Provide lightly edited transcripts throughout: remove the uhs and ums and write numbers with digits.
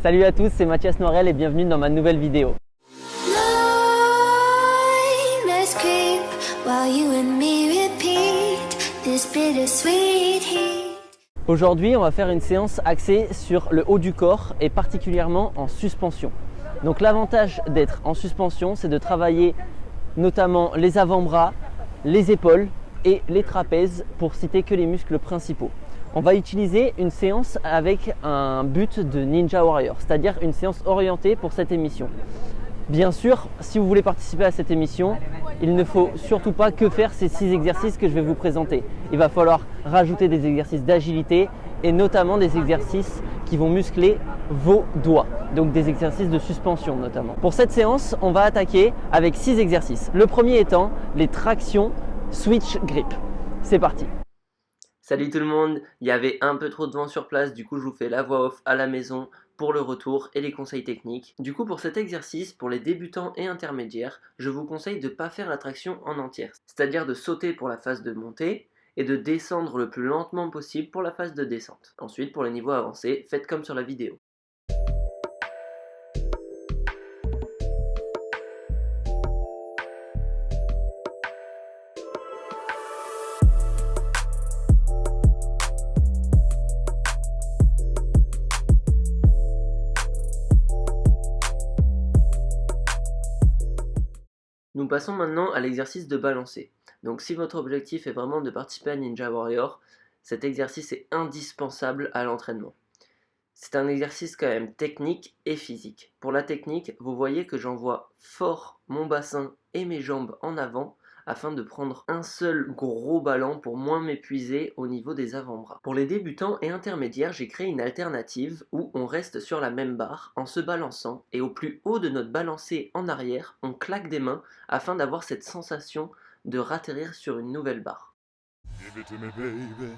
Salut à tous, c'est Mathias Noirel et bienvenue dans ma nouvelle vidéo. Aujourd'hui, on va faire une séance axée sur le haut du corps et particulièrement en suspension. Donc l'avantage d'être en suspension, c'est de travailler notamment les avant-bras, les épaules et les trapèzes pour citer que les muscles principaux. On va utiliser une séance avec un but de Ninja Warrior, c'est-à-dire une séance orientée pour cette émission. Bien sûr, si vous voulez participer à cette émission, il ne faut surtout pas que faire ces 6 exercices que je vais vous présenter. Il va falloir rajouter des exercices d'agilité et notamment des exercices qui vont muscler vos doigts, donc des exercices de suspension notamment. Pour cette séance, on va attaquer avec 6 exercices. Le premier étant les tractions switch grip. C'est parti. Salut tout le monde, il y avait un peu trop de vent sur place, du coup je vous fais la voix off à la maison pour le retour et les conseils techniques. Du coup pour cet exercice, pour les débutants et intermédiaires, je vous conseille de ne pas faire la traction en entière, c'est-à-dire de sauter pour la phase de montée et de descendre le plus lentement possible pour la phase de descente. Ensuite pour les niveaux avancés, faites comme sur la vidéo. Nous passons maintenant à l'exercice de balancer. Donc si votre objectif est vraiment de participer à Ninja Warrior, cet exercice est indispensable à l'entraînement. C'est un exercice quand même technique et physique. Pour la technique, vous voyez que j'envoie fort mon bassin et mes jambes en avant afin de prendre un seul gros ballon pour moins m'épuiser au niveau des avant-bras. Pour les débutants et intermédiaires, j'ai créé une alternative où on reste sur la même barre en se balançant et au plus haut de notre balancé en arrière, on claque des mains afin d'avoir cette sensation de ratterrir sur une nouvelle barre. Give it to me, baby.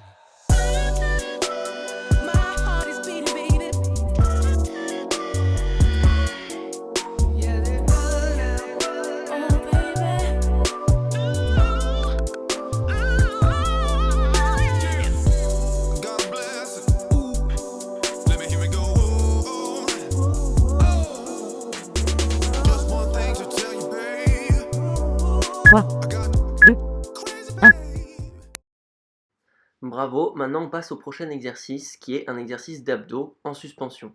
Bravo, maintenant on passe au prochain exercice qui est un exercice d'abdos en suspension.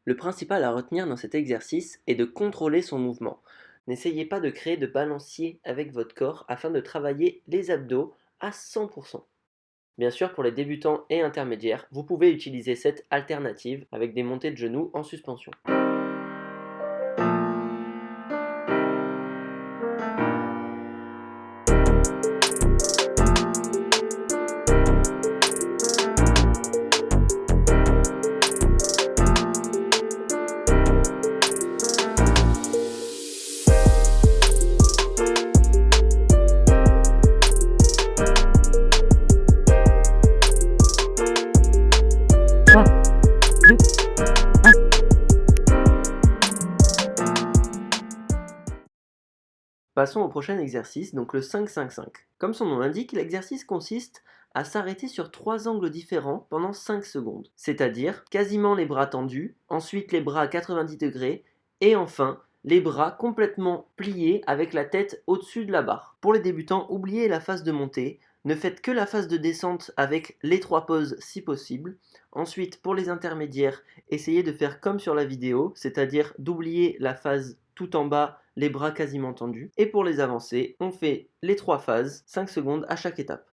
Le principal à retenir dans cet exercice est de contrôler son mouvement. N'essayez pas de créer de balancier avec votre corps afin de travailler les abdos à 100%. Bien sûr, pour les débutants et intermédiaires, vous pouvez utiliser cette alternative avec des montées de genoux en suspension. Passons au prochain exercice, donc le 5-5-5. Comme son nom l'indique, l'exercice consiste à s'arrêter sur 3 angles différents pendant 5 secondes, c'est-à-dire quasiment les bras tendus, ensuite les bras à 90 degrés, et enfin les bras complètement pliés avec la tête au-dessus de la barre. Pour les débutants, oubliez la phase de montée, ne faites que la phase de descente avec les 3 pauses si possible. Ensuite, pour les intermédiaires, essayez de faire comme sur la vidéo, c'est-à-dire d'oublier la phase tout en bas, les bras quasiment tendus. Et pour les avancées, on fait les 3 phases, 5 secondes à chaque étape.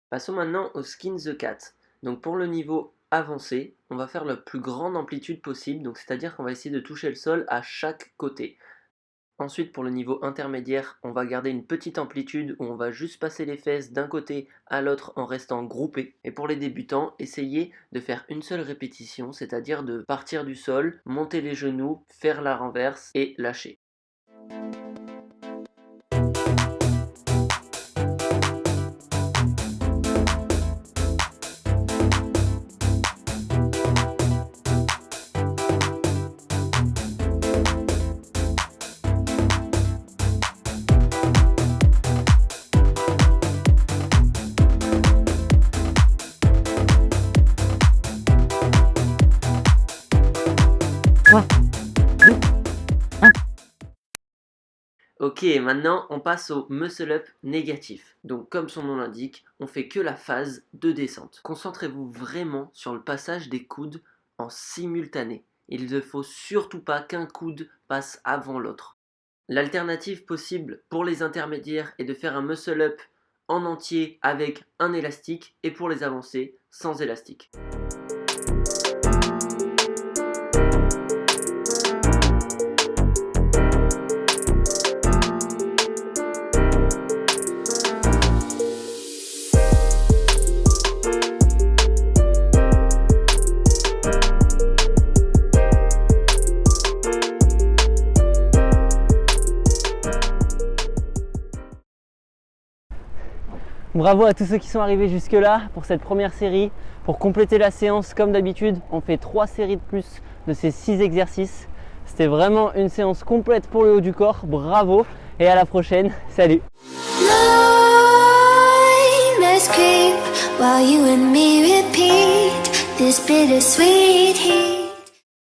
Passons maintenant au Skin the Cat. Donc pour le niveau avancé, on va faire la plus grande amplitude possible, donc c'est-à-dire qu'on va essayer de toucher le sol à chaque côté. Ensuite, pour le niveau intermédiaire, on va garder une petite amplitude où on va juste passer les fesses d'un côté à l'autre en restant groupé. Et pour les débutants, essayez de faire une seule répétition, c'est-à-dire de partir du sol, monter les genoux, faire la renverse et lâcher. Ok, maintenant on passe au muscle up négatif. Donc comme son nom l'indique, on fait que la phase de descente. Concentrez-vous vraiment sur le passage des coudes en simultané. Il ne faut surtout pas qu'un coude passe avant l'autre. L'alternative possible pour les intermédiaires est de faire un muscle up en entier avec un élastique et pour les avancés sans élastique. Bravo à tous ceux qui sont arrivés jusque là pour cette première série. Pour compléter la séance, comme d'habitude, on fait 3 séries de plus de ces 6 exercices. C'était vraiment une séance complète pour le haut du corps. Bravo et à la prochaine. Salut. While you and me repeat this bittersweet heat.